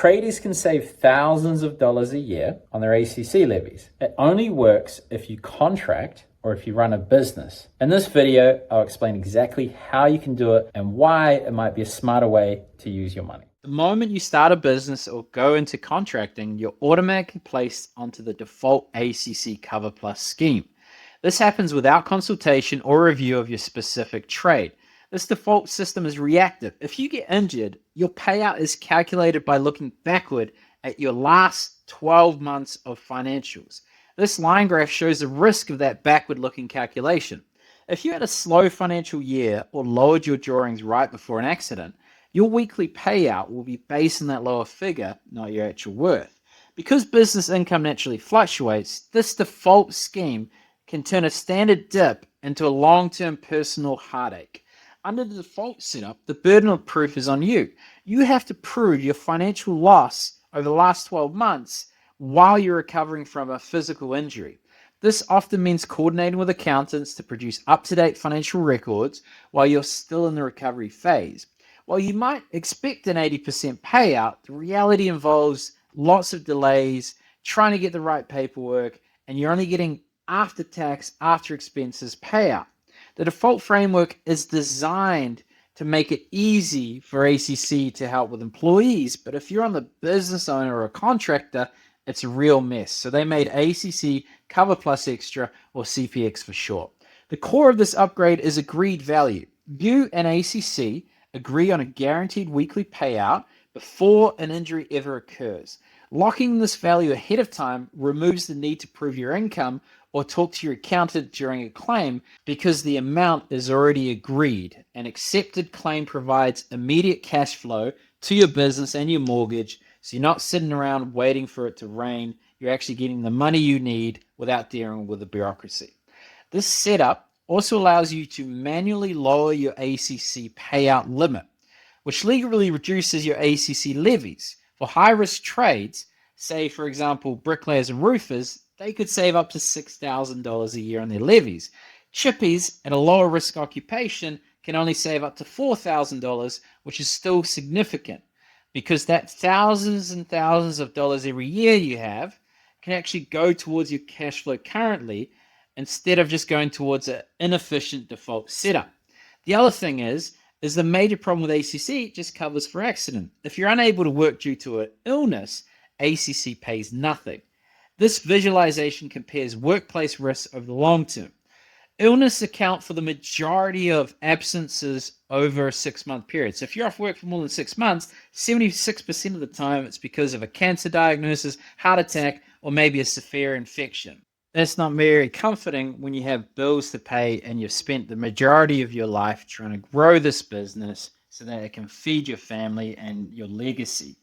Tradies can save thousands of dollars a year on their ACC levies. It only works if you contract or if you run a business. In this video, I'll explain exactly how you can do it and why it might be a smarter way to use your money. The moment you start a business or go into contracting, you're automatically placed onto the default ACC Cover Plus scheme. This happens without consultation or review of your specific trade. This default system is reactive. If you get injured, your payout is calculated by looking backward at your last 12 months of financials. This line graph shows the risk of that backward-looking calculation. If you had a slow financial year or lowered your drawings right before an accident, your weekly payout will be based on that lower figure, not your actual worth. Because business income naturally fluctuates, this default scheme can turn a standard dip into a long-term personal heartache. Under the default setup, the burden of proof is on you. You have to prove your financial loss over the last 12 months while you're recovering from a physical injury. This often means coordinating with accountants to produce up-to-date financial records while you're still in the recovery phase. While you might expect an 80% payout, the reality involves lots of delays, trying to get the right paperwork, and you're only getting after tax, after expenses payout. The default framework is designed to make it easy for ACC to help with employees, but if you're on the business owner or a contractor, it's a real mess. So they made ACC Cover Plus Extra, or CPX for short. The core of this upgrade is agreed value. You and ACC agree on a guaranteed weekly payout before an injury ever occurs. Locking this value ahead of time removes the need to prove your income or talk to your accountant during a claim because the amount is already agreed. An accepted claim provides immediate cash flow to your business and your mortgage, so you're not sitting around waiting for it to rain. You're actually getting the money you need without dealing with the bureaucracy. This setup also allows you to manually lower your ACC payout limit, which legally reduces your ACC levies. For high-risk trades, say for example bricklayers and roofers, they could save up to $6,000 a year on their levies. Chippies at a lower risk occupation can only save up to $4,000, which is still significant because that thousands and thousands of dollars every year you have can actually go towards your cash flow currently instead of just going towards an inefficient default setup. The other thing is the major problem with ACC, it just covers for accident. If you're unable to work due to an illness, ACC pays nothing. This visualization compares workplace risks over the long term. Illness account for the majority of absences over a 6-month period. So if you're off work for more than 6 months, 76% of the time it's because of a cancer diagnosis, heart attack, or maybe a severe infection. That's not very comforting when you have bills to pay and you've spent the majority of your life trying to grow this business so that it can feed your family and your legacy.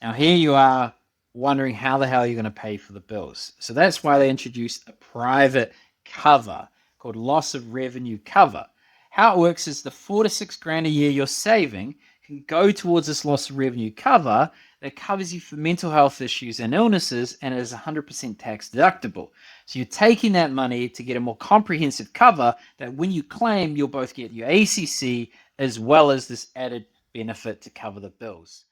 Now here you are wondering how the hell you're going to pay for the bills. So that's why they introduced a private cover called loss of revenue cover. How it works is the $4 to $6 grand a year you're saving can go towards this loss of revenue cover that covers you for mental health issues and illnesses, and it is 100% tax deductible. So you're taking that money to get a more comprehensive cover that when you claim, you'll both get your ACC as well as this added benefit to cover the bills.